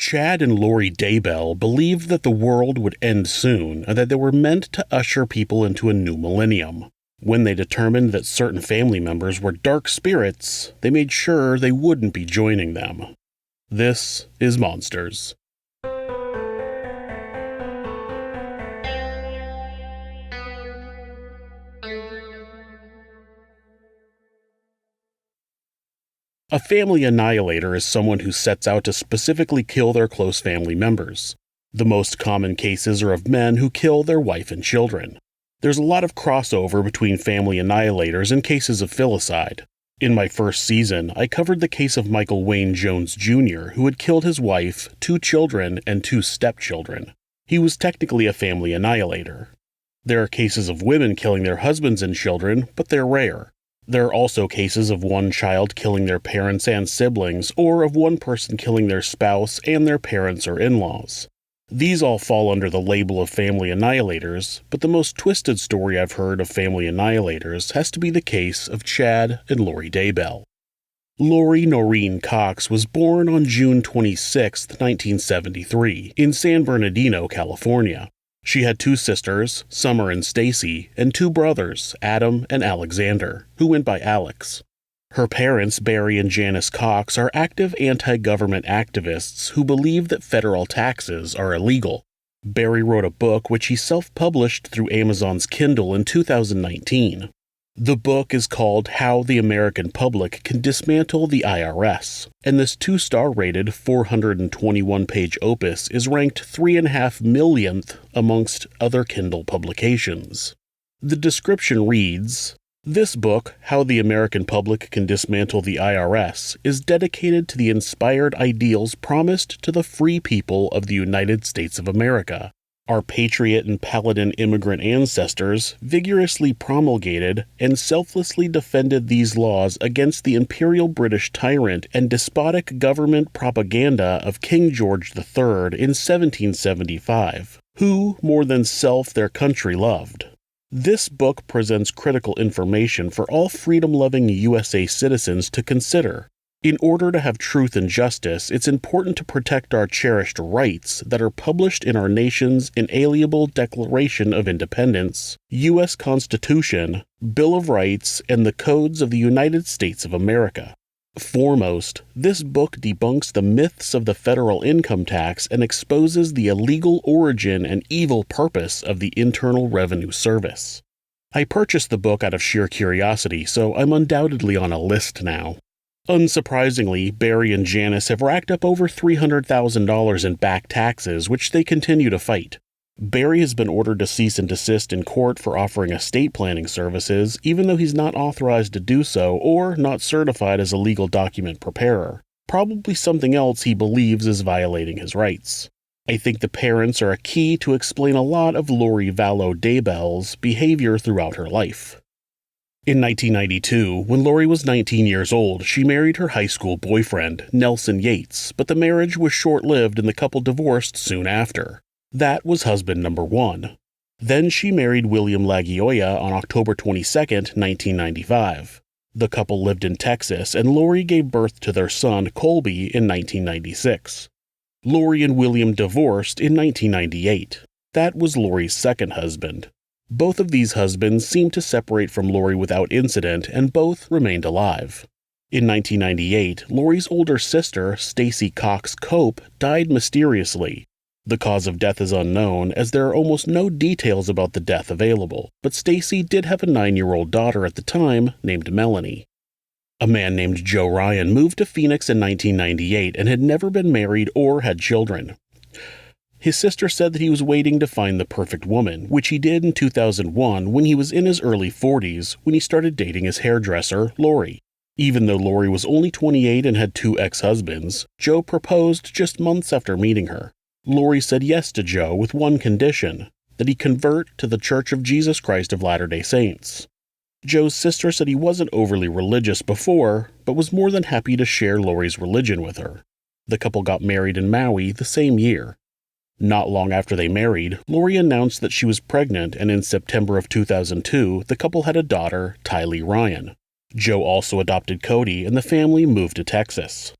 Chad and Lori Daybell believed that the world would end soon and that they were meant to usher people into a new millennium. When they determined that certain family members were dark spirits, they made sure they wouldn't be joining them. This is Monsters. A family annihilator is someone who sets out to specifically kill their close family members. The most common cases are of men who kill their wife and children. There's a lot of crossover between family annihilators and cases of filicide. In my first season, I covered the case of Michael Wayne Jones Jr., who had killed his wife, 2 children, and 2 stepchildren. He was technically a family annihilator. There are cases of women killing their husbands and children, but they're rare. There are also cases of one child killing their parents and siblings, or of one person killing their spouse and their parents or in-laws. These all fall under the label of family annihilators, but the most twisted story I've heard of family annihilators has to be the case of Chad and Lori Daybell. Lori Noreen Cox was born on June 26, 1973, in San Bernardino, California. She had 2 sisters, Summer and Stacy, and 2 brothers, Adam and Alexander, who went by Alex. Her parents, Barry and Janice Cox, are active anti-government activists who believe that federal taxes are illegal. Barry wrote a book which he self-published through Amazon's Kindle in 2019. The book is called How the American Public Can Dismantle the IRS, and this 2-star rated 421-page opus is ranked 3.5 millionth amongst other Kindle publications. The description reads, "This book, How the American Public Can Dismantle the IRS, is dedicated to the inspired ideals promised to the free people of the United States of America. Our patriot and paladin immigrant ancestors vigorously promulgated and selflessly defended these laws against the imperial British tyrant and despotic government propaganda of King George III in 1775, who, more than self, their country loved. This book presents critical information for all freedom-loving USA citizens to consider. In order to have truth and justice, it's important to protect our cherished rights that are published in our nation's inalienable Declaration of Independence, U.S. Constitution, Bill of Rights, and the Codes of the United States of America. Foremost, this book debunks the myths of the federal income tax and exposes the illegal origin and evil purpose of the Internal Revenue Service." I purchased the book out of sheer curiosity, so I'm undoubtedly on a list now. Unsurprisingly, Barry and Janice have racked up over $300,000 in back taxes, which they continue to fight. Barry has been ordered to cease and desist in court for offering estate planning services, even though he's not authorized to do so or not certified as a legal document preparer. Probably something else he believes is violating his rights. I think the parents are a key to explain a lot of Lori Vallow Daybell's behavior throughout her life. In 1992, when Lori was 19 years old, she married her high school boyfriend, Nelson Yates, but the marriage was short-lived and the couple divorced soon after. That was husband number 1. Then she married William Lagioia on October 22, 1995. The couple lived in Texas, and Lori gave birth to their son, Colby, in 1996. Lori and William divorced in 1998. That was Lori's second husband. Both of these husbands seemed to separate from Lori without incident, and both remained alive. In 1998, Lori's older sister, Stacy Cox Cope, died mysteriously. The cause of death is unknown, as there are almost no details about the death available, but Stacy did have a 9-year-old daughter at the time named Melanie. A man named Joe Ryan moved to Phoenix in 1998 and had never been married or had children. His sister said that he was waiting to find the perfect woman, which he did in 2001 when he was in his early 40s when he started dating his hairdresser, Lori. Even though Lori was only 28 and had 2 ex-husbands, Joe proposed just months after meeting her. Lori said yes to Joe with one condition, that he convert to the Church of Jesus Christ of Latter-day Saints. Joe's sister said he wasn't overly religious before, but was more than happy to share Lori's religion with her. The couple got married in Maui the same year. Not long after they married, Lori announced that she was pregnant, and in September of 2002, the couple had a daughter, Tylee Ryan. Joe also adopted Cody, and the family moved to Texas.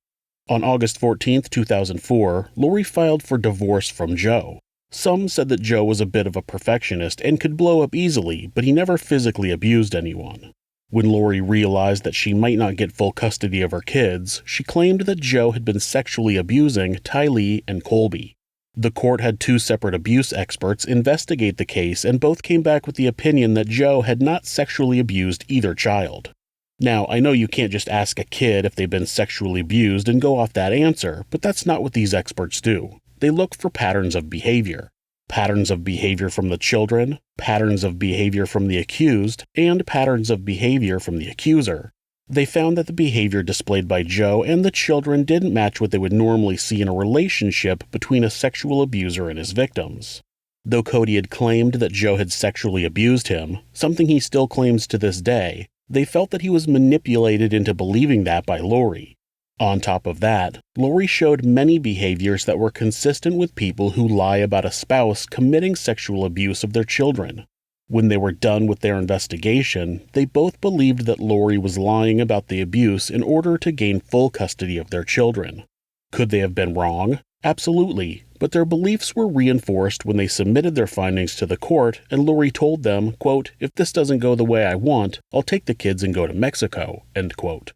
On August 14, 2004, Lori filed for divorce from Joe. Some said that Joe was a bit of a perfectionist and could blow up easily, but he never physically abused anyone. When Lori realized that she might not get full custody of her kids, she claimed that Joe had been sexually abusing Tylee and Colby. The court had 2 separate abuse experts investigate the case, and both came back with the opinion that Joe had not sexually abused either child. Now, I know you can't just ask a kid if they've been sexually abused and go off that answer, but that's not what these experts do. They look for patterns of behavior. Patterns of behavior from the children, patterns of behavior from the accused, and patterns of behavior from the accuser. They found that the behavior displayed by Joe and the children didn't match what they would normally see in a relationship between a sexual abuser and his victims. Though Cody had claimed that Joe had sexually abused him, something he still claims to this day, they felt that he was manipulated into believing that by Lori. On top of that, Lori showed many behaviors that were consistent with people who lie about a spouse committing sexual abuse of their children. When they were done with their investigation, they both believed that Lori was lying about the abuse in order to gain full custody of their children. Could they have been wrong? Absolutely, but their beliefs were reinforced when they submitted their findings to the court, and Lori told them, quote, "If this doesn't go the way I want, I'll take the kids and go to Mexico," end quote.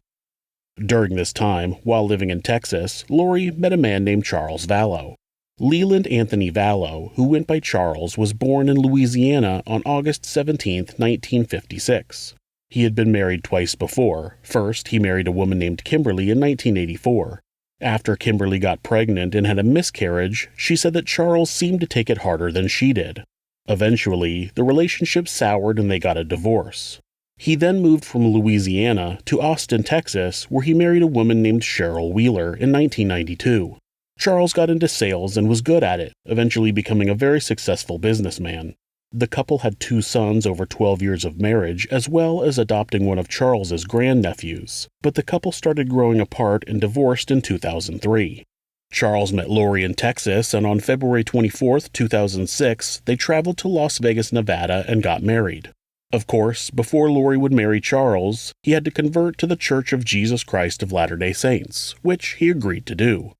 During this time, while living in Texas, Lori met a man named Charles Vallow. Leland Anthony Vallow, who went by Charles, was born in Louisiana on August 17, 1956. He had been married twice before. First, he married a woman named Kimberly in 1984. After Kimberly got pregnant and had a miscarriage, she said that Charles seemed to take it harder than she did. Eventually, the relationship soured and they got a divorce. He then moved from Louisiana to Austin, Texas, where he married a woman named Cheryl Wheeler in 1992. Charles got into sales and was good at it, eventually becoming a very successful businessman. The couple had 2 sons over 12 years of marriage, as well as adopting one of Charles's grandnephews, but the couple started growing apart and divorced in 2003. Charles met Lori in Texas, and on February 24, 2006, they traveled to Las Vegas, Nevada, and got married. Of course, before Lori would marry Charles, he had to convert to the Church of Jesus Christ of Latter-day Saints, which he agreed to do.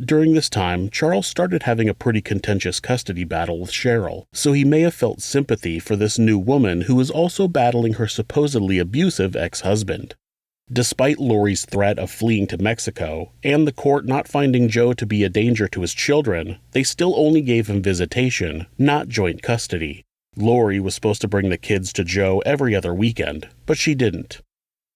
During this time, Charles started having a pretty contentious custody battle with Cheryl, so he may have felt sympathy for this new woman who was also battling her supposedly abusive ex-husband. Despite Lori's threat of fleeing to Mexico, and the court not finding Joe to be a danger to his children, they still only gave him visitation, not joint custody. Lori was supposed to bring the kids to Joe every other weekend, but she didn't.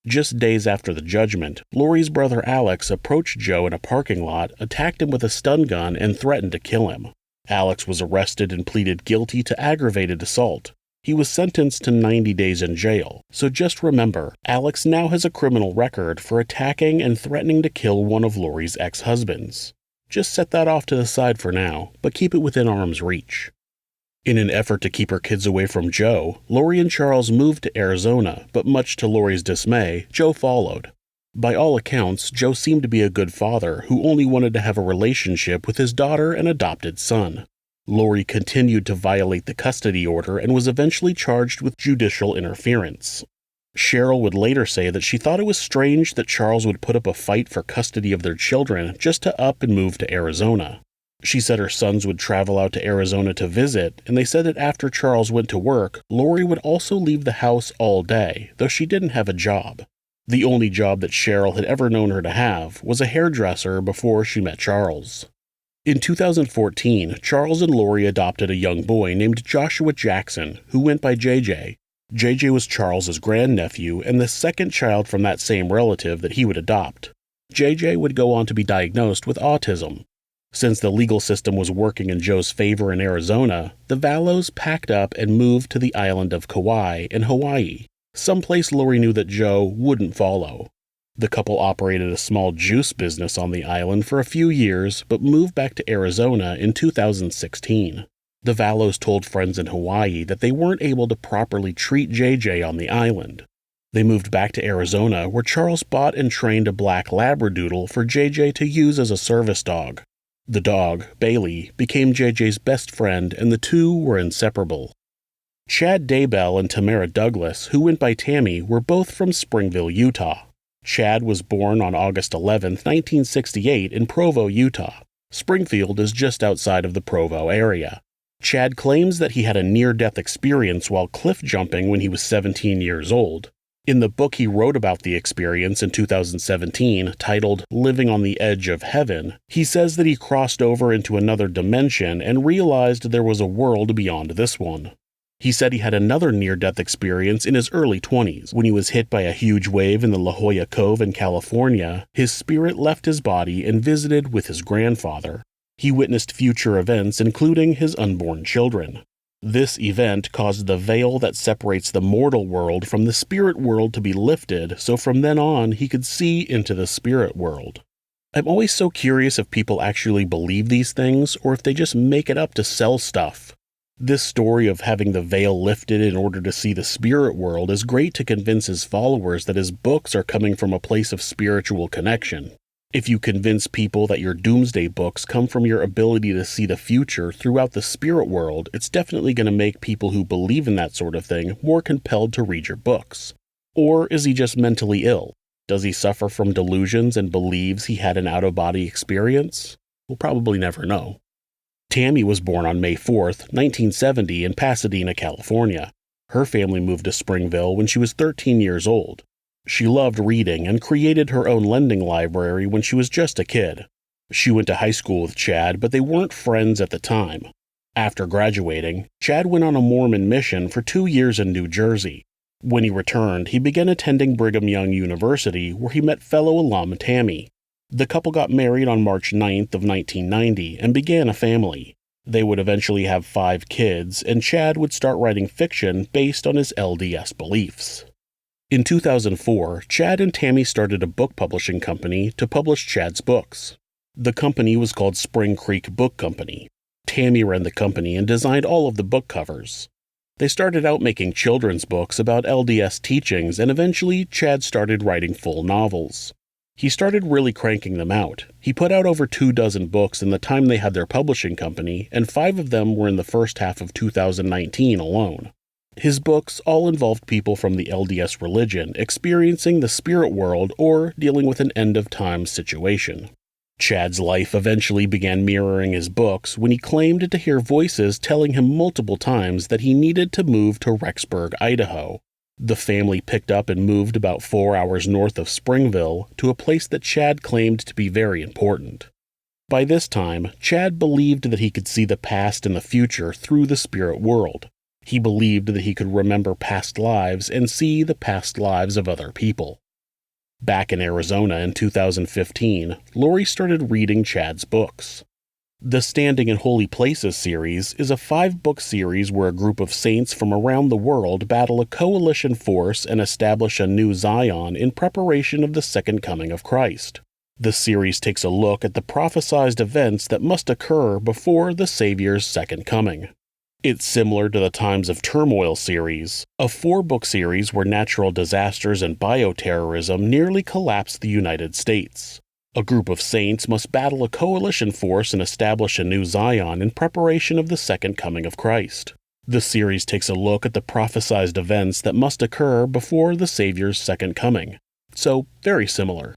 Just days after the judgment, Lori's brother Alex approached Joe in a parking lot, attacked him with a stun gun, and threatened to kill him. Alex was arrested and pleaded guilty to aggravated assault. He was sentenced to 90 days in jail, so just remember, Alex now has a criminal record for attacking and threatening to kill one of Lori's ex-husbands. Just set that off to the side for now, but keep it within arm's reach. In an effort to keep her kids away from Joe, Lori and Charles moved to Arizona, but much to Lori's dismay, Joe followed. By all accounts, Joe seemed to be a good father who only wanted to have a relationship with his daughter and adopted son. Lori continued to violate the custody order and was eventually charged with judicial interference. Cheryl would later say that she thought it was strange that Charles would put up a fight for custody of their children just to up and move to Arizona. She said her sons would travel out to Arizona to visit, and they said that after Charles went to work, Lori would also leave the house all day, though she didn't have a job. The only job that Cheryl had ever known her to have was a hairdresser before she met Charles. In 2014, Charles and Lori adopted a young boy named Joshua Jackson, who went by JJ. JJ was Charles's grandnephew and the second child from that same relative that he would adopt. JJ would go on to be diagnosed with autism. Since the legal system was working in Joe's favor in Arizona, the Vallows packed up and moved to the island of Kauai in Hawaii, someplace Lori knew that Joe wouldn't follow. The couple operated a small juice business on the island for a few years, but moved back to Arizona in 2016. The Vallows told friends in Hawaii that they weren't able to properly treat JJ on the island. They moved back to Arizona, where Charles bought and trained a black Labradoodle for JJ to use as a service dog. The dog, Bailey, became JJ's best friend, and the two were inseparable. Chad Daybell and Tamara Douglas, who went by Tammy, were both from Springville, Utah. Chad was born on August 11, 1968 in Provo, Utah. Springfield is just outside of the Provo area. Chad claims that he had a near-death experience while cliff jumping when he was 17 years old. In the book he wrote about the experience in 2017, titled Living on the Edge of Heaven, he says that he crossed over into another dimension and realized there was a world beyond this one. He said he had another near-death experience in his early 20s. When he was hit by a huge wave in the La Jolla Cove in California, his spirit left his body and visited with his grandfather. He witnessed future events, including his unborn children. This event caused the veil that separates the mortal world from the spirit world to be lifted, so from then on he could see into the spirit world. I'm always so curious if people actually believe these things, or if they just make it up to sell stuff. This story of having the veil lifted in order to see the spirit world is great to convince his followers that his books are coming from a place of spiritual connection. If you convince people that your doomsday books come from your ability to see the future throughout the spirit world, it's definitely going to make people who believe in that sort of thing more compelled to read your books. Or is he just mentally ill? Does he suffer from delusions and believes he had an out-of-body experience? We'll probably never know. Tammy was born on May 4th, 1970 in Pasadena, California. Her family moved to Springville when she was 13 years old. She loved reading and created her own lending library when she was just a kid. She went to high school with Chad, but they weren't friends at the time. After graduating, Chad went on a Mormon mission for 2 years in New Jersey. When he returned, he began attending Brigham Young University, where he met fellow alum Tammy. The couple got married on March 9th of 1990 and began a family. They would eventually have 5 kids, and Chad would start writing fiction based on his LDS beliefs. In 2004, Chad and Tammy started a book publishing company to publish Chad's books. The company was called Spring Creek Book Company. Tammy ran the company and designed all of the book covers. They started out making children's books about LDS teachings, and eventually Chad started writing full novels. He started really cranking them out. He put out over 24 books in the time they had their publishing company, and 5 of them were in the first half of 2019 alone. His books all involved people from the LDS religion experiencing the spirit world or dealing with an end-of-time situation. Chad's life eventually began mirroring his books when he claimed to hear voices telling him multiple times that he needed to move to Rexburg, Idaho. The family picked up and moved about 4 hours north of Springville to a place that Chad claimed to be very important. By this time, Chad believed that he could see the past and the future through the spirit world. He believed that he could remember past lives and see the past lives of other people. Back in Arizona in 2015, Lori started reading Chad's books. The Standing in Holy Places series is a 5-book series where a group of saints from around the world battle a coalition force and establish a new Zion in preparation of the second coming of Christ. The series takes a look at the prophesied events that must occur before the Savior's second coming. It's similar to the Times of Turmoil series, a 4-book series where natural disasters and bioterrorism nearly collapsed the United States. A group of saints must battle a coalition force and establish a new Zion in preparation of the second coming of Christ. The series takes a look at the prophesied events that must occur before the Savior's second coming. So, very similar.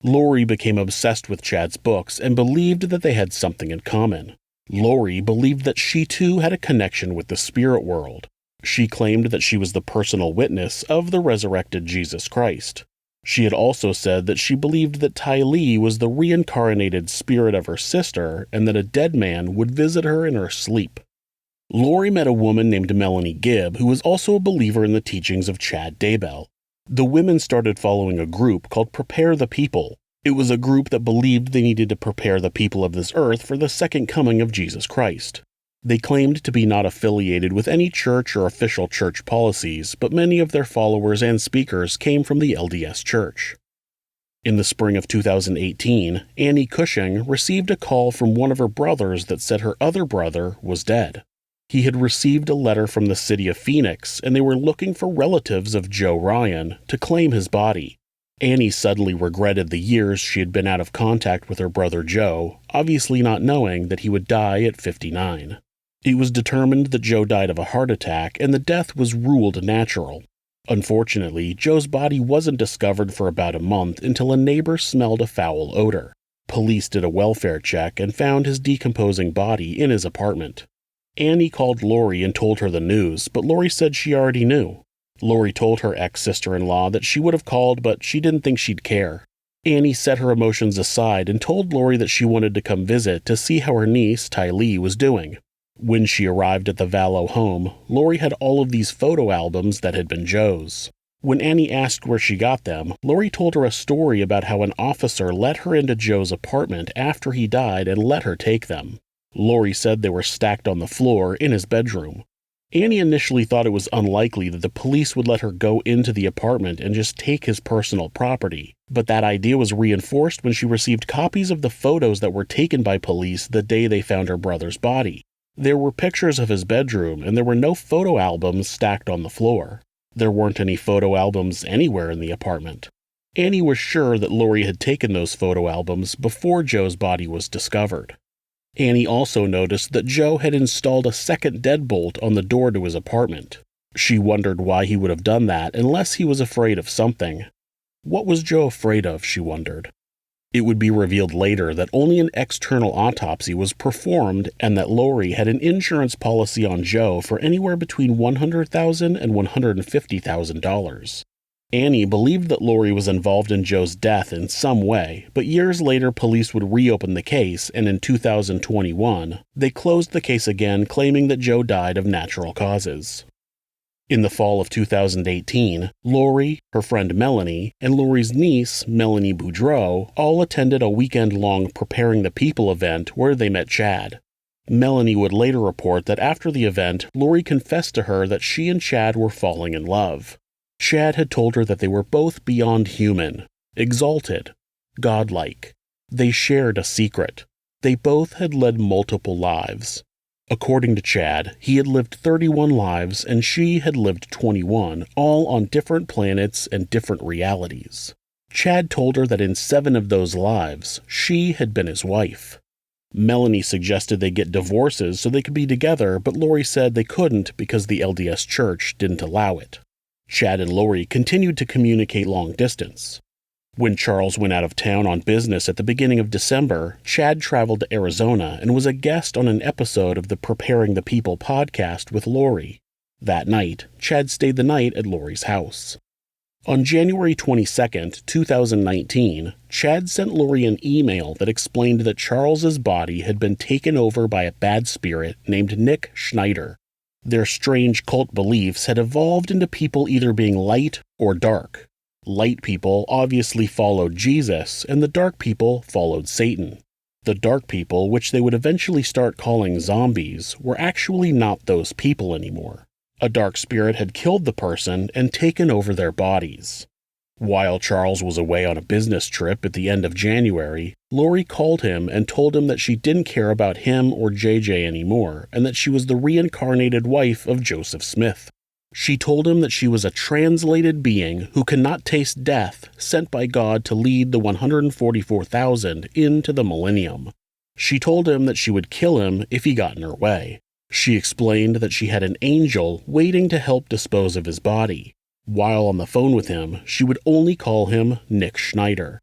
Lori became obsessed with Chad's books and believed that they had something in common. Lori believed that she too had a connection with the spirit world. She claimed that she was the personal witness of the resurrected Jesus Christ. She had also said that she believed that Ty Lee was the reincarnated spirit of her sister and that a dead man would visit her in her sleep. Lori met a woman named Melanie Gibb who was also a believer in the teachings of Chad Daybell. The women started following a group called Prepare the People. It was a group that believed they needed to prepare the people of this earth for the second coming of Jesus Christ. They claimed to be not affiliated with any church or official church policies, but many of their followers and speakers came from the LDS Church. In the spring of 2018, Annie Cushing received a call from one of her brothers that said her other brother was dead. He had received a letter from the city of Phoenix, and they were looking for relatives of Joe Ryan to claim his body. Annie suddenly regretted the years she had been out of contact with her brother Joe, obviously not knowing that he would die at 59. It was determined that Joe died of a heart attack, and the death was ruled natural. Unfortunately, Joe's body wasn't discovered for about a month until a neighbor smelled a foul odor. Police did a welfare check and found his decomposing body in his apartment. Annie called Lori and told her the news, but Lori said she already knew. Lori told her ex-sister-in-law that she would have called, but she didn't think she'd care. Annie set her emotions aside and told Lori that she wanted to come visit to see how her niece, Tylee, was doing. When she arrived at the Vallow home, Lori had all of these photo albums that had been Joe's. When Annie asked where she got them, Lori told her a story about how an officer let her into Joe's apartment after he died and let her take them. Lori said they were stacked on the floor in his bedroom. Annie initially thought it was unlikely that the police would let her go into the apartment and just take his personal property, but that idea was reinforced when she received copies of the photos that were taken by police the day they found her brother's body. There were pictures of his bedroom, and there were no photo albums stacked on the floor. There weren't any photo albums anywhere in the apartment. Annie was sure that Lori had taken those photo albums before Joe's body was discovered. Annie also noticed that Joe had installed a second deadbolt on the door to his apartment. She wondered why he would have done that unless he was afraid of something. What was Joe afraid of, she wondered. It would be revealed later that only an external autopsy was performed and that Lori had an insurance policy on Joe for anywhere between $100,000 and $150,000. Annie believed that Lori was involved in Joe's death in some way, but years later police would reopen the case, and in 2021, they closed the case again, claiming that Joe died of natural causes. In the fall of 2018, Lori, her friend Melanie, and Lori's niece, Melanie Boudreau, all attended a weekend-long Preparing the People event where they met Chad. Melanie would later report that after the event, Lori confessed to her that she and Chad were falling in love. Chad had told her that they were both beyond human, exalted, godlike. They shared a secret. They both had led multiple lives. According to Chad, he had lived 31 lives and she had lived 21, all on different planets and different realities. Chad told her that in 7 of those lives, she had been his wife. Melanie suggested they get divorces so they could be together, but Lori said they couldn't because the LDS Church didn't allow it. Chad and Lori continued to communicate long distance. When Charles went out of town on business at the beginning of December, Chad traveled to Arizona and was a guest on an episode of the Preparing the People podcast with Lori. That night, Chad stayed the night at Lori's house. On January 22, 2019, Chad sent Lori an email that explained that Charles's body had been taken over by a bad spirit named Nick Schneider. Their strange cult beliefs had evolved into people either being light or dark. Light people obviously followed Jesus, and the dark people followed Satan. The dark people, which they would eventually start calling zombies, were actually not those people anymore. A dark spirit had killed the person and taken over their bodies. While Charles was away on a business trip at the end of January, Lori called him and told him that she didn't care about him or JJ anymore, and that she was the reincarnated wife of Joseph Smith. She told him that she was a translated being who cannot taste death, sent by God to lead the 144,000 into the millennium. She told him that she would kill him if he got in her way. She explained that she had an angel waiting to help dispose of his body. While on the phone with him, she would only call him Nick Schneider.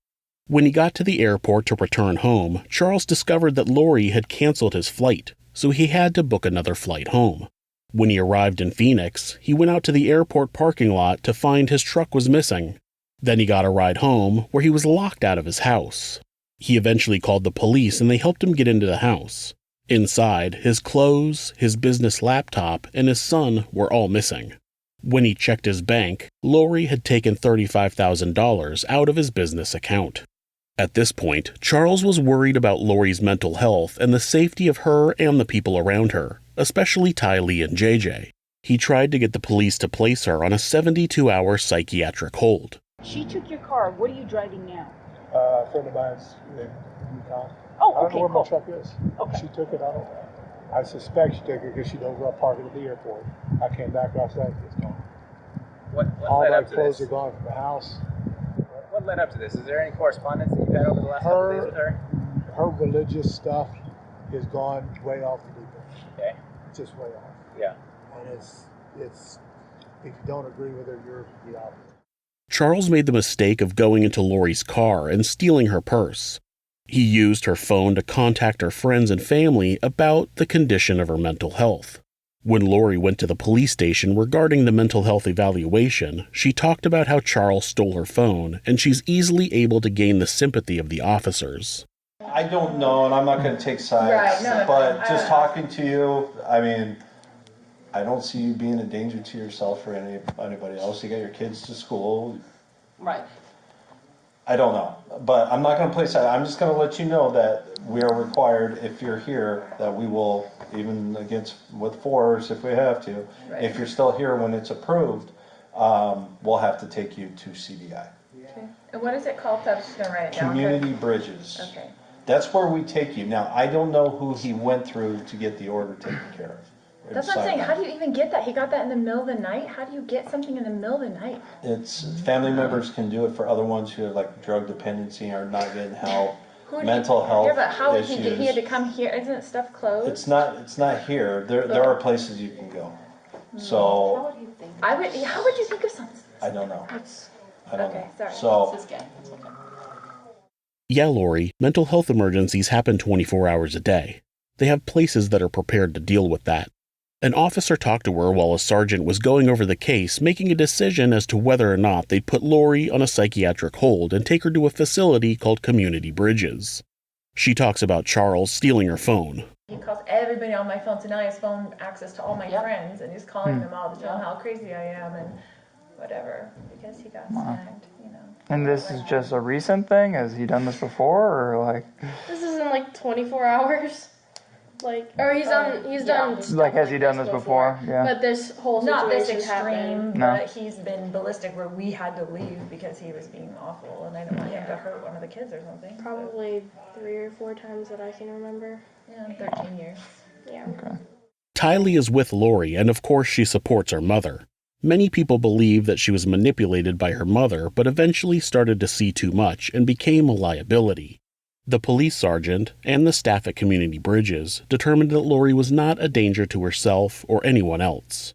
When he got to the airport to return home, Charles discovered that Lori had canceled his flight, so he had to book another flight home. When he arrived in Phoenix, he went out to the airport parking lot to find his truck was missing. Then he got a ride home, where he was locked out of his house. He eventually called the police and they helped him get into the house. Inside, his clothes, his business laptop, and his son were all missing. When he checked his bank, Lori had taken $35,000 out of his business account. At this point, Charles was worried about Lori's mental health and the safety of her and the people around her, especially Tylee and JJ. He tried to get the police to place her on a 72-hour psychiatric hold. She took your car. What are you driving now? A friend of mine's in Utah. Oh, okay, I don't know where cool. my truck is. Okay. She took it. I suspect she took it because she don't go parking at the airport. I came back outside. It's gone. What All led my up to clothes this? are gone from the house. What led up to this? Is there any correspondence that you've had over the last couple of days with her? Her religious stuff is gone way off the deep end. Okay. Just way off. Yeah. And it's If you don't agree with her, you're the opposite. Charles made the mistake of going into Lori's car and stealing her purse. He used her phone to contact her friends and family about the condition of her mental health. When Lori went to the police station regarding the mental health evaluation, she talked about how Charles stole her phone, and she's easily able to gain the sympathy of the officers. I don't know, and I'm not going to take sides, but just talking to you, I mean, I don't see you being a danger to yourself or anybody else. You got your kids to school. Right. I don't know, but I'm not going to play side. I'm just going to let you know that we are required, if you're here, that we will, even against with force if we have to, Right. if you're still here when it's approved, we'll have to take you to CDI. Okay. And what is it called? I'm just going to write it down. Community Bridges. Okay. That's where we take you. Now, I don't know who he went through to get the order taken care of. That's what I'm saying. How do you even get that? He got that in the middle of the night? How do you get something in the middle of the night? It's family members can do it for other ones who have like drug dependency or not getting help, mental health Yeah, but how issues. did he had to come here? Isn't stuff closed? It's not here. There are places you can go. So How would you think of something? I don't know. I don't know. Sorry. So Yeah, Lori, mental health emergencies happen 24 hours a day. They have places that are prepared to deal with that. An officer talked to her while a sergeant was going over the case, making a decision as to whether or not they'd put Lori on a psychiatric hold and take her to a facility called Community Bridges. She talks about Charles stealing her phone. He calls everybody on my phone, so now he has phone access to all my friends, and he's calling them all to tell them how crazy I am and whatever, because he got snagged, you know. And this is just a recent thing? Has he done this before, or like? This is in like 24 hours. Or he's done. Like, has he done this before? Yeah. But this whole situation Not this extreme, happened. but he's been ballistic where we had to leave because he was being awful, and I didn't want him to hurt one of the kids or something. Probably 3 or 4 times that I can remember. Yeah, 13 years. Yeah. Okay. Tylee is with Lori, and of course she supports her mother. Many people believe that she was manipulated by her mother, but eventually started to see too much and became a liability. The police sergeant and the staff at Community Bridges determined that Lori was not a danger to herself or anyone else.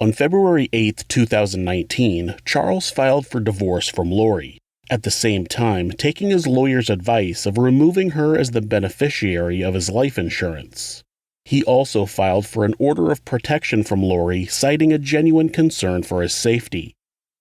On February 8, 2019, Charles filed for divorce from Lori, at the same time taking his lawyer's advice of removing her as the beneficiary of his life insurance. He also filed for an order of protection from Lori, citing a genuine concern for his safety.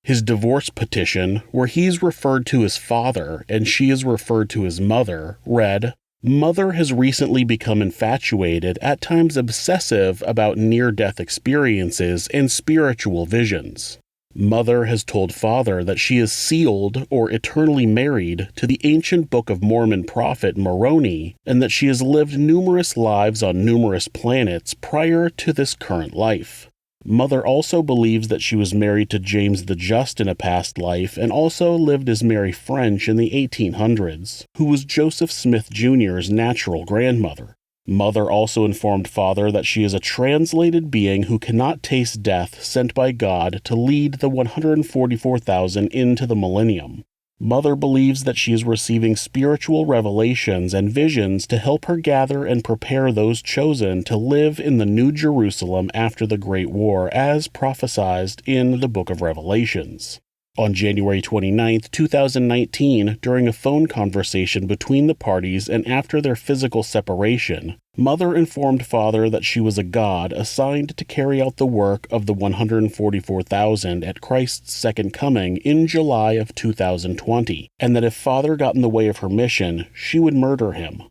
His divorce petition, where he's referred to as father and she is referred to as mother, read, "Mother has recently become infatuated, at times obsessive about near-death experiences and spiritual visions. Mother has told father that she is sealed or eternally married to the ancient Book of Mormon prophet Moroni, and that she has lived numerous lives on numerous planets prior to this current life. Mother also believes that she was married to James the Just in a past life and also lived as Mary French in the 1800s, who was Joseph Smith Jr.'s natural grandmother. Mother also informed father that she is a translated being who cannot taste death, sent by God to lead the 144,000 into the millennium. Mother believes that she is receiving spiritual revelations and visions to help her gather and prepare those chosen to live in the New Jerusalem after the Great War, as prophesied in the Book of Revelations. On January 29, 2019, during a phone conversation between the parties and after their physical separation, Mother informed father that she was a god assigned to carry out the work of the 144,000 at Christ's second coming in July of 2020, and that if father got in the way of her mission, she would murder him.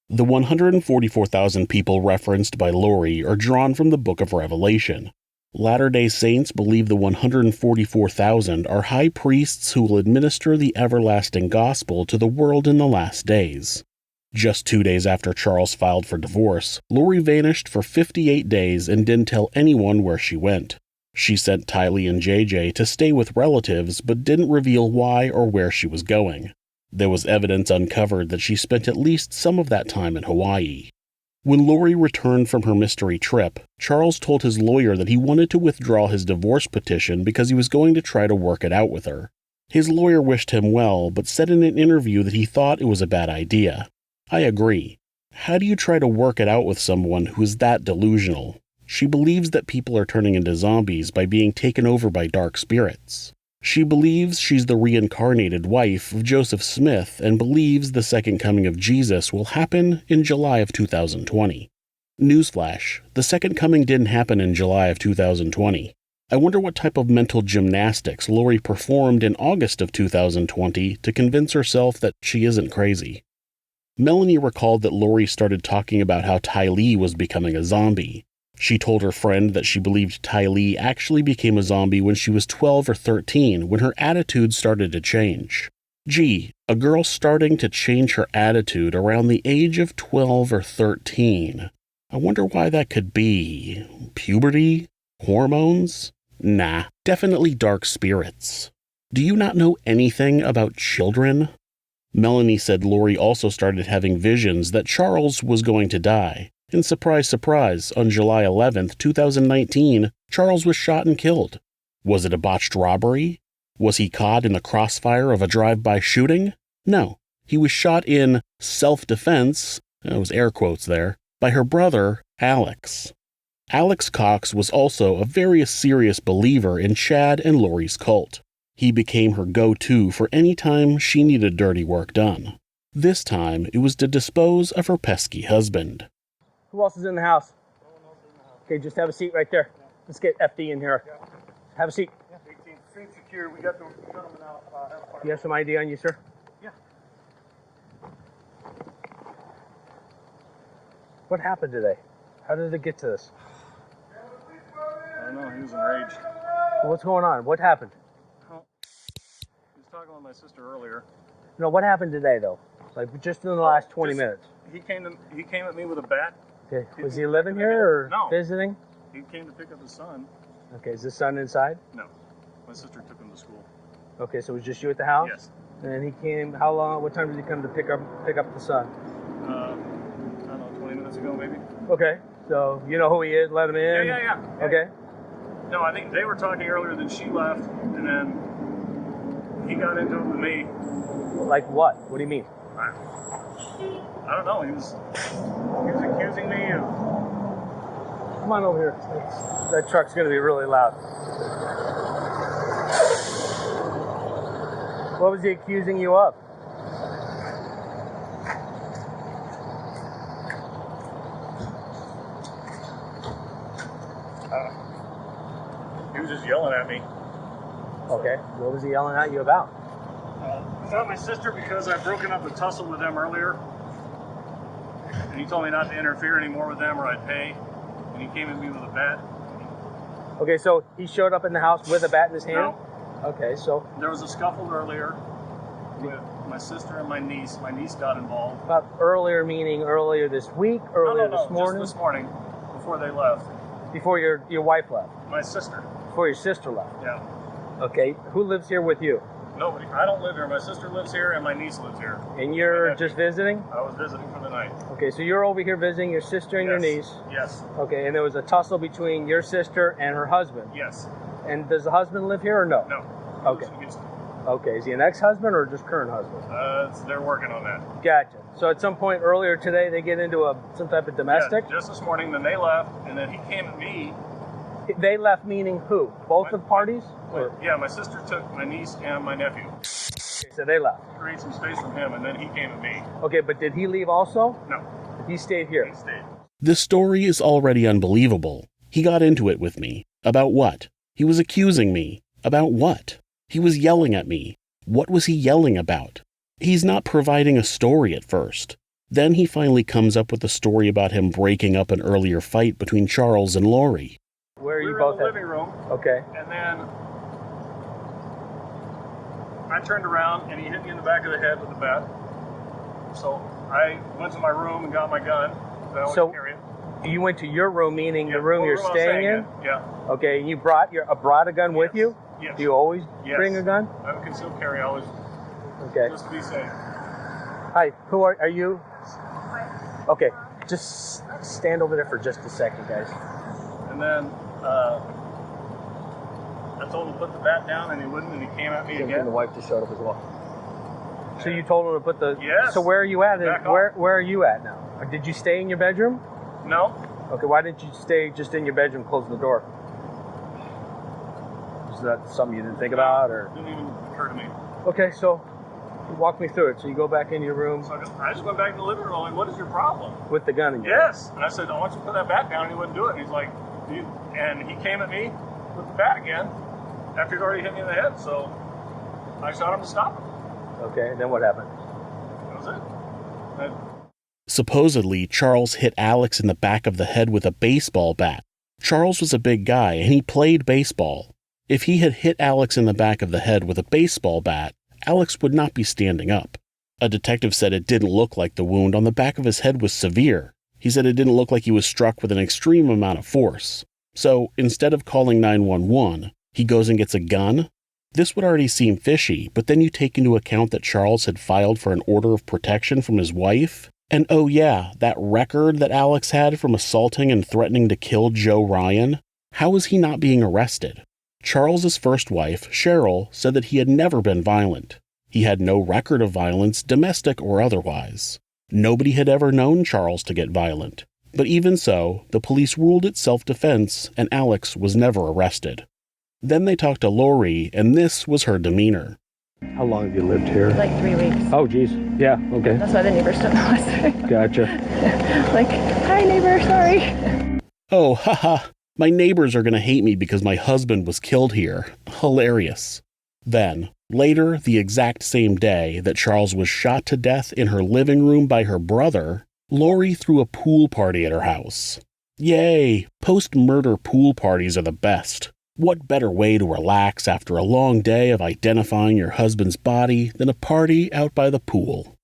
The 144,000 people referenced by Lori are drawn from the Book of Revelation. Latter-day Saints believe the 144,000 are high priests who will administer the everlasting gospel to the world in the last days. Just 2 days after Charles filed for divorce, Lori vanished for 58 days and didn't tell anyone where she went. She sent Tylee and JJ to stay with relatives, but didn't reveal why or where she was going. There was evidence uncovered that she spent at least some of that time in Hawaii. When Lori returned from her mystery trip, Charles told his lawyer that he wanted to withdraw his divorce petition because he was going to try to work it out with her. His lawyer wished him well, but said in an interview that he thought it was a bad idea. I agree. How do you try to work it out with someone who is that delusional? She believes that people are turning into zombies by being taken over by dark spirits. She believes she's the reincarnated wife of Joseph Smith and believes the second coming of Jesus will happen in July of 2020. Newsflash, the second coming didn't happen in July of 2020. I wonder what type of mental gymnastics Lori performed in August of 2020 to convince herself that she isn't crazy. Melanie recalled that Lori started talking about how Tylee was becoming a zombie. She told her friend that she believed Tylee actually became a zombie when she was 12 or 13, when her attitude started to change. Gee, a girl starting to change her attitude around the age of 12 or 13. I wonder why that could be. Puberty? Hormones? Nah, definitely dark spirits. Do you not know anything about children? Melanie said Lori also started having visions that Charles was going to die. And surprise, surprise, on July 11th, 2019, Charles was shot and killed. Was it a botched robbery? Was he caught in the crossfire of a drive-by shooting? No, he was shot in self-defense, that was air quotes there, by her brother, Alex. Alex Cox was also a very serious believer in Chad and Lori's cult. He became her go-to for any time she needed dirty work done. This time, it was to dispose of her pesky husband. Who else is in the house? Okay, just have a seat right there. Let's get FD in here. Have a seat. 18th Street secure. We got the gentleman out. You have some ID on you, sir? Yeah. What happened today? How did it get to this? I don't know. He was enraged. What's going on? What happened? He was talking with my sister earlier. No, what happened today, though? Like, just in the last 20 minutes. He came at me with a bat. Okay. Was he living here or No. visiting? He came to pick up his son. Okay, is his son inside? No. My sister took him to school. Okay, so it was just you at the house? Yes. And then he came, how long, what time did he come to pick up the son? I don't know, 20 minutes ago maybe. Okay, so you know who he is, let him in? Yeah. Okay. No, I think they were talking earlier, then she left, and then he got into it with me. Like what? What do you mean? I don't know, he was accusing me of... Come on over here. That truck's going to be really loud. What was he accusing you of? He was just yelling at me. Okay, what was he yelling at you about? I shot my sister because I'd broken up a tussle with them earlier. And he told me not to interfere anymore with them or I'd pay. And he came at me with a bat. Okay, so he showed up in the house with a bat in his hand? No. Okay, so... There was a scuffle earlier with my sister and my niece. My niece got involved. About earlier meaning earlier this week, earlier this morning? Just this morning, before they left. Before your wife left? My sister. Before your sister left? Yeah. Okay, who lives here with you? Nobody. I don't live here. My sister lives here and my niece lives here. And you're just visiting? I was visiting for the night. Okay, so you're over here visiting your sister and your niece. Yes. Okay, and there was a tussle between your sister and her husband. Yes. And does the husband live here or no? No. Okay. Okay, is he an ex-husband or just current husband? They're working on that. Gotcha. So at some point earlier today, they get into some type of domestic? Yeah, just this morning, then they left, and then he came at me. They left meaning who? Both of parties? Yeah, my sister took my niece and my nephew. Okay, so they left. Create some space from him, and then he came at me. Okay, but did he leave also? No. He stayed here? He stayed. This story is already unbelievable. He got into it with me. About what? He was accusing me. About what? He was yelling at me. What was he yelling about? He's not providing a story at first. Then he finally comes up with a story about him breaking up an earlier fight between Charles and Lori. Where are you both both in the living room. Okay. And then I turned around and he hit me in the back of the head with a bat. So I went to my room and got my gun. So you went to your room, meaning the room you're staying in? Yeah. Okay, and you brought a gun with you? Yes. Do you always bring a gun? I have a concealed carry always. Okay. Just to be safe. Hi, who are you? Okay, just stand over there for just a second, guys. And then I told him to put the bat down, and he wouldn't, and he came at me again. And the wife just showed up as well. So you told him to put Yes. So where are you at? Back Where are you at now? Or did you stay in your bedroom? No. Okay, why didn't you stay just in your bedroom, close the door? Is that something you didn't think about, or? Didn't even occur to me. Okay, so walk me through it. So you go back into your room. So I just went back in the living room. Like, what is your problem? With the gun in your Yes. And I said, I want you to put that bat down. And he wouldn't do it. And he's like, and he came at me with the bat again after he'd already hit me in the head. So I shot him to stop him. Okay, and then what happened? That was it. Supposedly, Charles hit Alex in the back of the head with a baseball bat. Charles was a big guy, and he played baseball. If he had hit Alex in the back of the head with a baseball bat, Alex would not be standing up. A detective said it didn't look like the wound on the back of his head was severe. He said it didn't look like he was struck with an extreme amount of force. So, instead of calling 911, he goes and gets a gun? This would already seem fishy, but then you take into account that Charles had filed for an order of protection from his wife. And oh yeah, that record that Alex had from assaulting and threatening to kill Joe Ryan? How was he not being arrested? Charles's first wife, Cheryl, said that he had never been violent. He had no record of violence, domestic or otherwise. Nobody had ever known Charles to get violent. But even so, the police ruled it self-defense, and Alex was never arrested. Then they talked to Lori, and this was her demeanor. How long have you lived here? Like 3 weeks. Oh, geez. Yeah, okay. That's why the neighbors don't know us. Gotcha. Like, hi neighbor, sorry. Oh, haha, my neighbors are going to hate me because my husband was killed here. Hilarious. Then, later, the exact same day that Charles was shot to death in her living room by her brother, Lori threw a pool party at her house. Yay! Post-murder pool parties are the best. What better way to relax after a long day of identifying your husband's body than a party out by the pool?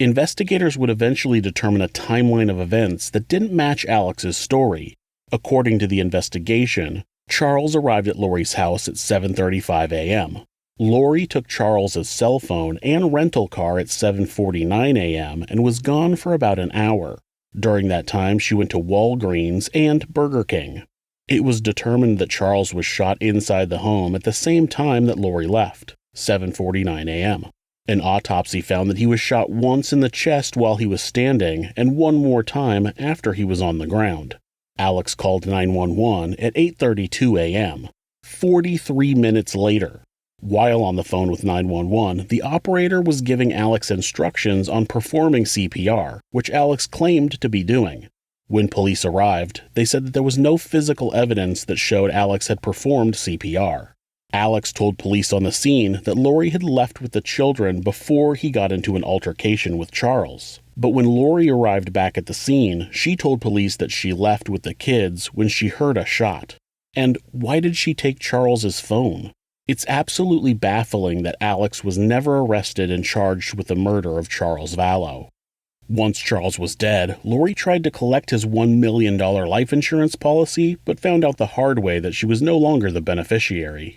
Investigators would eventually determine a timeline of events that didn't match Alex's story. According to the investigation, Charles arrived at Lori's house at 7:35 a.m. Lori took Charles's cell phone and rental car at 7:49 a.m. and was gone for about an hour. During that time, she went to Walgreens and Burger King. It was determined that Charles was shot inside the home at the same time that Lori left, 7:49 a.m. An autopsy found that he was shot once in the chest while he was standing and one more time after he was on the ground. Alex called 911 at 8:32 a.m., 43 minutes later. While on the phone with 911, the operator was giving Alex instructions on performing CPR, which Alex claimed to be doing. When police arrived, they said that there was no physical evidence that showed Alex had performed CPR. Alex told police on the scene that Lori had left with the children before he got into an altercation with Charles. But when Lori arrived back at the scene, she told police that she left with the kids when she heard a shot. And why did she take Charles's phone? It's absolutely baffling that Alex was never arrested and charged with the murder of Charles Vallow. Once Charles was dead, Lori tried to collect his $1 million life insurance policy, but found out the hard way that she was no longer the beneficiary.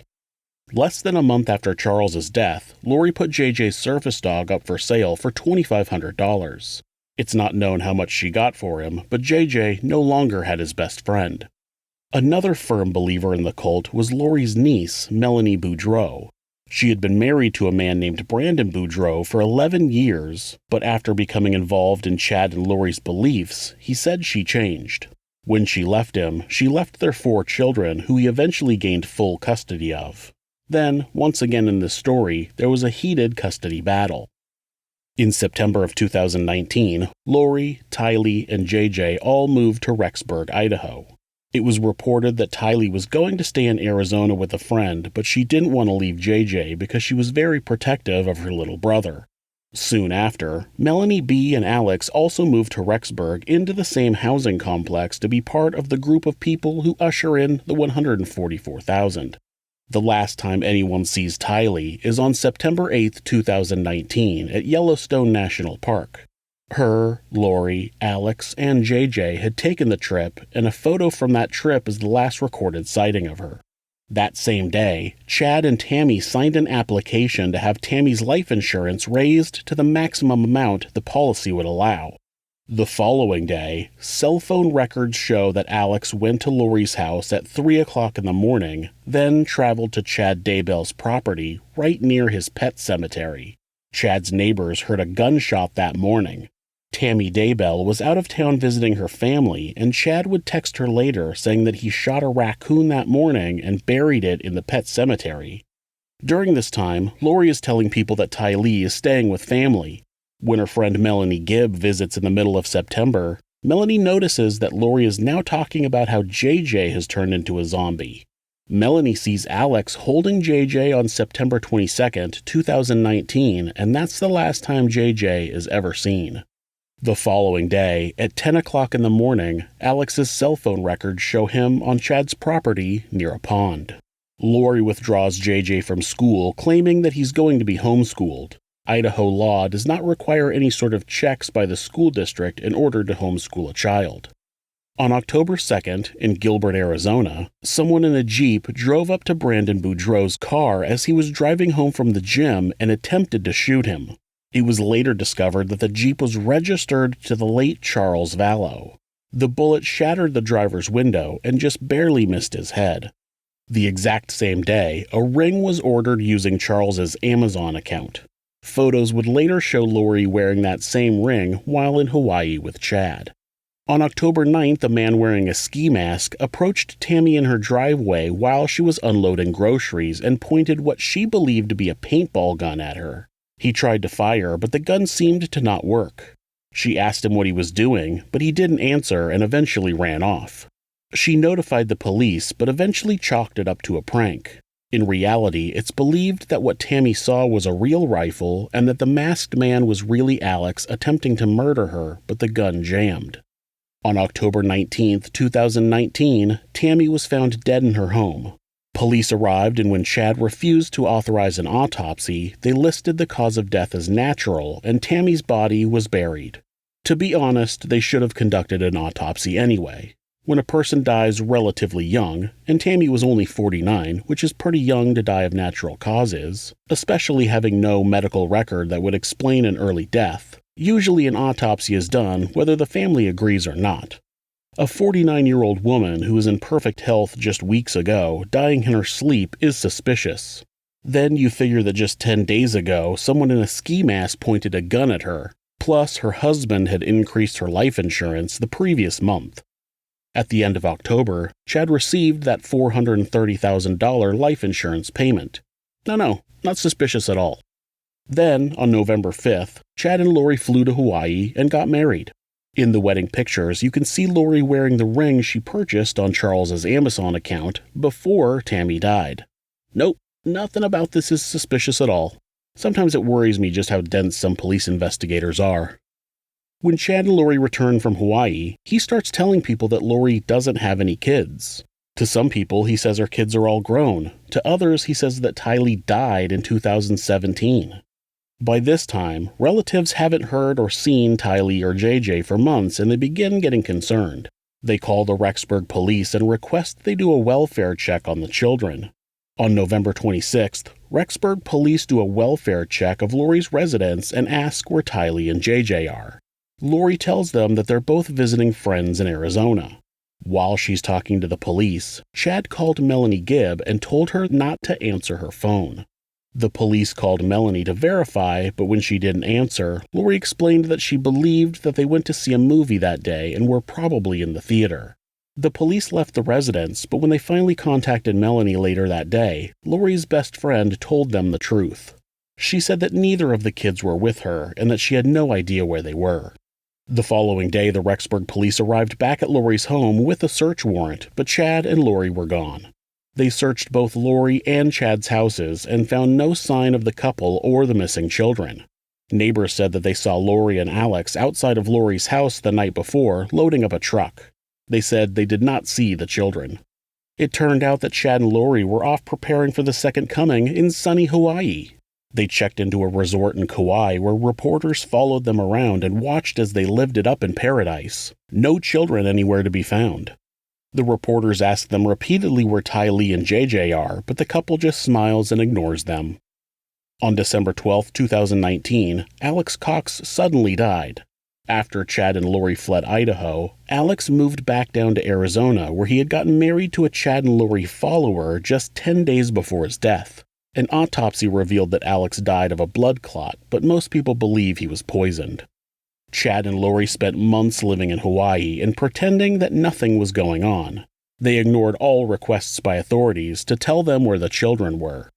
Less than a month after Charles's death, Lori put JJ's service dog up for sale for $2,500. It's not known how much she got for him, but JJ no longer had his best friend. Another firm believer in the cult was Lori's niece, Melanie Boudreau. She had been married to a man named Brandon Boudreau for 11 years, but after becoming involved in Chad and Lori's beliefs, he said she changed. When she left him, she left their 4 children, who he eventually gained full custody of. Then, once again in this story, there was a heated custody battle. In September of 2019, Lori, Tylee, and JJ all moved to Rexburg, Idaho. It was reported that Tylee was going to stay in Arizona with a friend, but she didn't want to leave JJ because she was very protective of her little brother. Soon after, Melanie B. and Alex also moved to Rexburg into the same housing complex to be part of the group of people who usher in the 144,000. The last time anyone sees Tylee is on September 8, 2019 at Yellowstone National Park. Her, Lori, Alex, and JJ had taken the trip, and a photo from that trip is the last recorded sighting of her. That same day, Chad and Tammy signed an application to have Tammy's life insurance raised to the maximum amount the policy would allow. The following day, cell phone records show that Alex went to Lori's house at 3 o'clock in the morning, then traveled to Chad Daybell's property right near his pet cemetery. Chad's neighbors heard a gunshot that morning. Tammy Daybell was out of town visiting her family, and Chad would text her later saying that he shot a raccoon that morning and buried it in the pet cemetery. During this time, Lori is telling people that Tylee is staying with family. When her friend Melanie Gibb visits in the middle of September, Melanie notices that Lori is now talking about how JJ has turned into a zombie. Melanie sees Alex holding JJ on September 22nd, 2019, and that's the last time JJ is ever seen. The following day, at 10 o'clock in the morning, Alex's cell phone records show him on Chad's property near a pond. Lori withdraws JJ from school, claiming that he's going to be homeschooled. Idaho law does not require any sort of checks by the school district in order to homeschool a child. On October 2nd, in Gilbert, Arizona, someone in a Jeep drove up to Brandon Boudreau's car as he was driving home from the gym and attempted to shoot him. It was later discovered that the Jeep was registered to the late Charles Vallow. The bullet shattered the driver's window and just barely missed his head. The exact same day, a ring was ordered using Charles's Amazon account. Photos would later show Lori wearing that same ring while in Hawaii with Chad. On October 9th, a man wearing a ski mask approached Tammy in her driveway while she was unloading groceries and pointed what she believed to be a paintball gun at her. He tried to fire, but the gun seemed to not work. She asked him what he was doing, but he didn't answer and eventually ran off. She notified the police, but eventually chalked it up to a prank. In reality, it's believed that what Tammy saw was a real rifle and that the masked man was really Alex attempting to murder her, but the gun jammed. On October 19, 2019, Tammy was found dead in her home. Police arrived, and when Chad refused to authorize an autopsy, they listed the cause of death as natural, and Tammy's body was buried. To be honest, they should have conducted an autopsy anyway. When a person dies relatively young, and Tammy was only 49, which is pretty young to die of natural causes, especially having no medical record that would explain an early death, usually an autopsy is done whether the family agrees or not. A 49-year-old woman who was in perfect health just weeks ago dying in her sleep is suspicious. Then you figure that just 10 days ago, someone in a ski mask pointed a gun at her, plus her husband had increased her life insurance the previous month. At the end of October, Chad received that $430,000 life insurance payment. No, not suspicious at all. Then, on November 5th, Chad and Lori flew to Hawaii and got married. In the wedding pictures, you can see Lori wearing the ring she purchased on Charles's Amazon account before Tammy died. Nope, nothing about this is suspicious at all. Sometimes it worries me just how dense some police investigators are. When Chad and Lori return from Hawaii, he starts telling people that Lori doesn't have any kids. To some people, he says her kids are all grown. To others, he says that Tylee died in 2017. By this time, relatives haven't heard or seen Tylee or JJ for months, and they begin getting concerned. They call the Rexburg police and request they do a welfare check on the children. On November 26th, Rexburg police do a welfare check of Lori's residence and ask where Tylee and JJ are. Lori tells them that they're both visiting friends in Arizona. While she's talking to the police, Chad called Melanie Gibb and told her not to answer her phone. The police called Melanie to verify, but when she didn't answer, Lori explained that she believed that they went to see a movie that day and were probably in the theater. The police left the residence, but when they finally contacted Melanie later that day, Lori's best friend told them the truth. She said that neither of the kids were with her and that she had no idea where they were. The following day, the Rexburg police arrived back at Lori's home with a search warrant, but Chad and Lori were gone. They searched both Lori and Chad's houses and found no sign of the couple or the missing children. Neighbors said that they saw Lori and Alex outside of Lori's house the night before, loading up a truck. They said they did not see the children. It turned out that Chad and Lori were off preparing for the second coming in sunny Hawaii. They checked into a resort in Kauai where reporters followed them around and watched as they lived it up in paradise. No children anywhere to be found. The reporters ask them repeatedly where Tylee and JJ are, but the couple just smiles and ignores them. On December 12, 2019, Alex Cox suddenly died. After Chad and Lori fled Idaho, Alex moved back down to Arizona, where he had gotten married to a Chad and Lori follower just 10 days before his death. An autopsy revealed that Alex died of a blood clot, but most people believe he was poisoned. Chad and Lori spent months living in Hawaii and pretending that nothing was going on. They ignored all requests by authorities to tell them where the children were.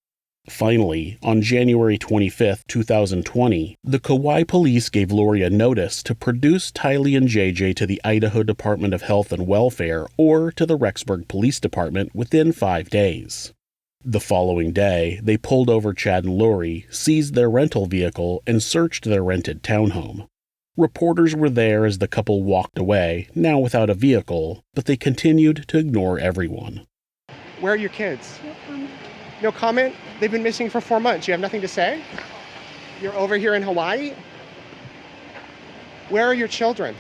Finally, on January 25, 2020, the Kauai police gave Lori a notice to produce Tylee and JJ to the Idaho Department of Health and Welfare or to the Rexburg Police Department within 5 days. The following day, they pulled over Chad and Lori, seized their rental vehicle, and searched their rented townhome. Reporters were there as the couple walked away, now without a vehicle, but they continued to ignore everyone. Where are your kids? No comment. No comment? They've been missing for 4 months. You have nothing to say? You're over here in Hawaii? Where are your children?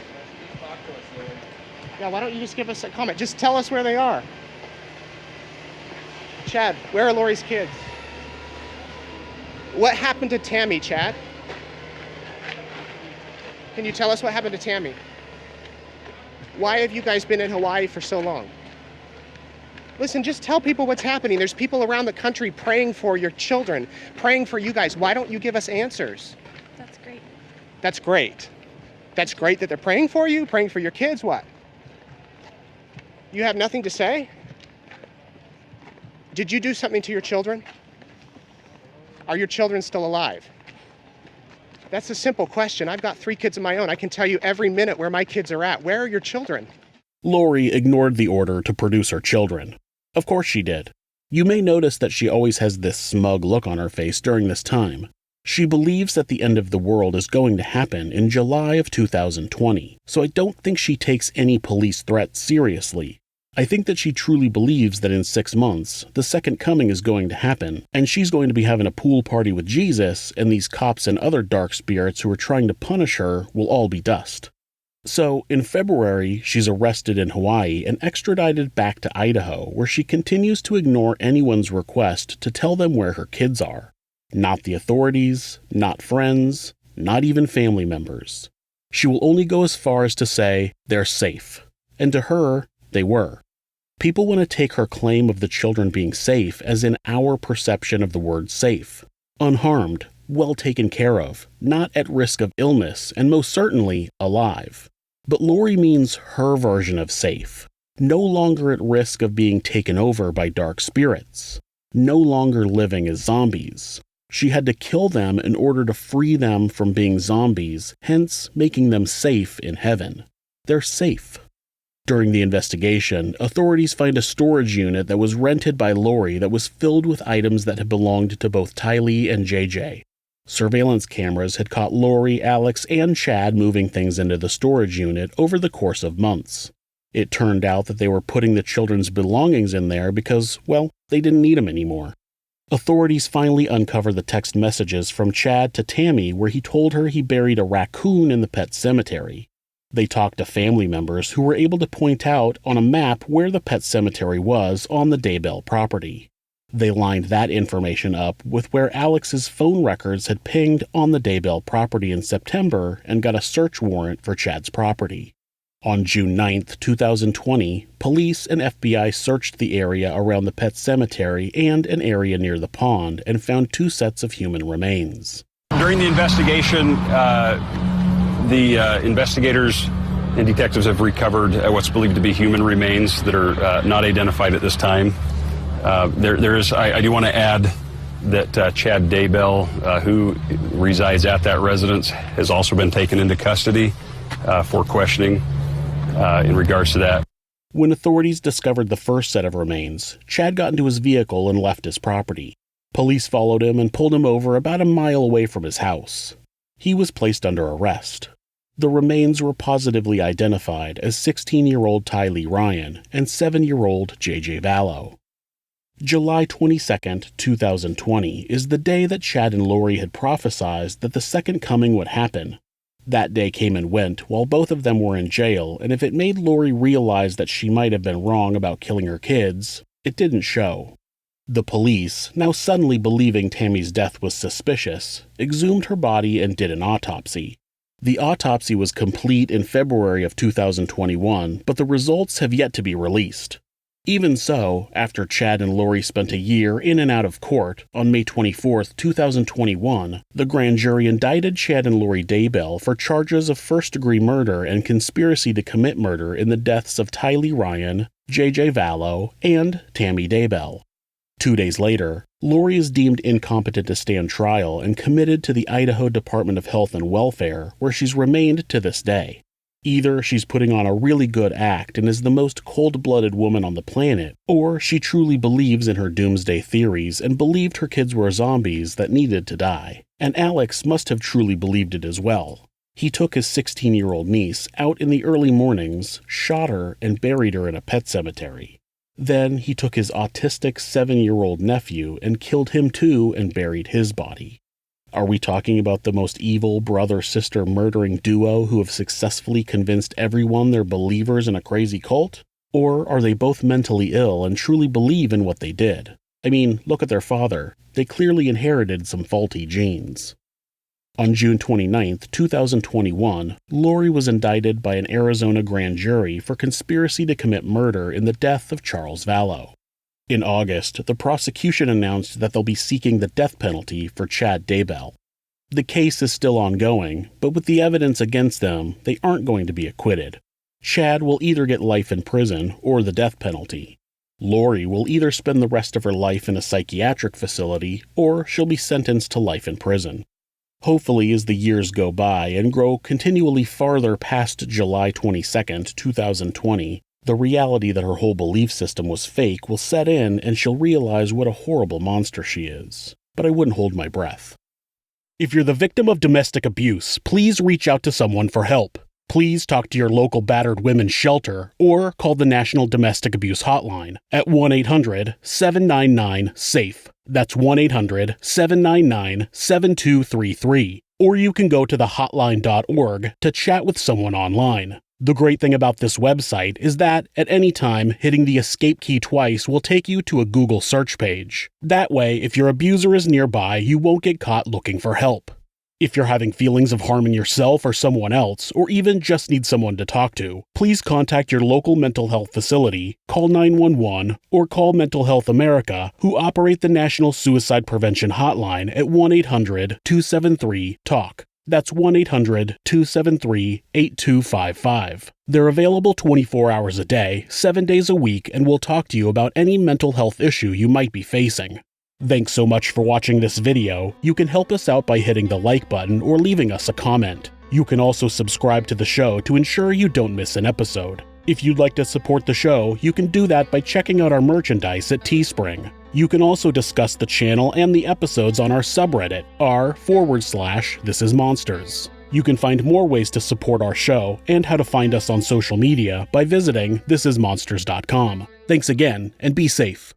Yeah, why don't you just give us a comment? Just tell us where they are. Chad, where are Lori's kids? What happened to Tammy, Chad? Can you tell us what happened to Tammy? Why have you guys been in Hawaii for so long? Listen, just tell people what's happening. There's people around the country praying for your children, praying for you guys. Why don't you give us answers? That's great. That's great. That's great that they're praying for you, praying for your kids. What? You have nothing to say? Did you do something to your children? Are your children still alive? That's a simple question. I've got 3 kids of my own. I can tell you every minute where my kids are at. Where are your children? Lori ignored the order to produce her children. Of course she did. You may notice that she always has this smug look on her face during this time. She believes that the end of the world is going to happen in July of 2020, so I don't think she takes any police threats seriously. I think that she truly believes that in 6 months, the second coming is going to happen, and she's going to be having a pool party with Jesus, and these cops and other dark spirits who are trying to punish her will all be dust. So, in February, she's arrested in Hawaii and extradited back to Idaho, where she continues to ignore anyone's request to tell them where her kids are. Not the authorities, not friends, not even family members. She will only go as far as to say they're safe. And to her, they were. People want to take her claim of the children being safe as in our perception of the word safe. Unharmed, well taken care of, not at risk of illness, and most certainly alive. But Lori means her version of safe. No longer at risk of being taken over by dark spirits. No longer living as zombies. She had to kill them in order to free them from being zombies, hence making them safe in heaven. They're safe. During the investigation, authorities find a storage unit that was rented by Lori that was filled with items that had belonged to both Tylee and JJ. Surveillance cameras had caught Lori, Alex, and Chad moving things into the storage unit over the course of months. It turned out that they were putting the children's belongings in there because, well, they didn't need them anymore. Authorities finally uncovered the text messages from Chad to Tammy where he told her he buried a raccoon in the pet cemetery. They talked to family members who were able to point out on a map where the pet cemetery was on the Daybell property. They lined that information up with where Alex's phone records had pinged on the Daybell property in September and got a search warrant for Chad's property. On June 9, 2020, police and FBI searched the area around the pet cemetery and an area near the pond and found 2 sets of human remains. During the investigation, the investigators and detectives have recovered what's believed to be human remains that are not identified at this time. I do want to add that Chad Daybell, who resides at that residence, has also been taken into custody for questioning in regards to that. When authorities discovered the first set of remains, Chad got into his vehicle and left his property. Police followed him and pulled him over about a mile away from his house. He was placed under arrest. The remains were positively identified as 16-year-old Tylee Ryan and 7-year-old JJ Vallow. July 22, 2020 is the day that Chad and Lori had prophesied that the second coming would happen. That day came and went while both of them were in jail, and if it made Lori realize that she might have been wrong about killing her kids, it didn't show. The police, now suddenly believing Tammy's death was suspicious, exhumed her body and did an autopsy. The autopsy was complete in February of 2021, but the results have yet to be released. Even so, after Chad and Lori spent a year in and out of court, on May 24, 2021, the grand jury indicted Chad and Lori Daybell for charges of first-degree murder and conspiracy to commit murder in the deaths of Tylee Ryan, J.J. Vallow, and Tammy Daybell. 2 days later, Lori is deemed incompetent to stand trial and committed to the Idaho Department of Health and Welfare, where she's remained to this day. Either she's putting on a really good act and is the most cold-blooded woman on the planet, or she truly believes in her doomsday theories and believed her kids were zombies that needed to die. And Alex must have truly believed it as well. He took his 16-year-old niece out in the early mornings, shot her, and buried her in a pet cemetery. Then he took his autistic 7-year-old nephew and killed him too and buried his body. Are we talking about the most evil brother-sister murdering duo who have successfully convinced everyone they're believers in a crazy cult? Or are they both mentally ill and truly believe in what they did? I mean, look at their father. They clearly inherited some faulty genes. On June 29, 2021, Lori was indicted by an Arizona grand jury for conspiracy to commit murder in the death of Charles Vallow. In August, the prosecution announced that they'll be seeking the death penalty for Chad Daybell. The case is still ongoing, but with the evidence against them, they aren't going to be acquitted. Chad will either get life in prison or the death penalty. Lori will either spend the rest of her life in a psychiatric facility or she'll be sentenced to life in prison. Hopefully, as the years go by and grow continually farther past July 22, 2020, the reality that her whole belief system was fake will set in and she'll realize what a horrible monster she is. But I wouldn't hold my breath. If you're the victim of domestic abuse, please reach out to someone for help. Please talk to your local battered women's shelter or call the National Domestic Abuse Hotline at 1-800-799-SAFE. That's 1-800-799-7233. Or you can go to thehotline.org to chat with someone online. The great thing about this website is that, at any time, hitting the escape key twice will take you to a Google search page. That way, if your abuser is nearby, you won't get caught looking for help. If you're having feelings of harming yourself or someone else, or even just need someone to talk to, please contact your local mental health facility, call 911, or call Mental Health America, who operate the National Suicide Prevention Hotline at 1-800-273-TALK. That's 1-800-273-8255. They're available 24 hours a day, 7 days a week, and will talk to you about any mental health issue you might be facing. Thanks so much for watching this video. You can help us out by hitting the like button or leaving us a comment. You can also subscribe to the show to ensure you don't miss an episode. If you'd like to support the show, you can do that by checking out our merchandise at Teespring. You can also discuss the channel and the episodes on our subreddit, r/thisismonsters. You can find more ways to support our show and how to find us on social media by visiting thisismonsters.com. Thanks again, and be safe.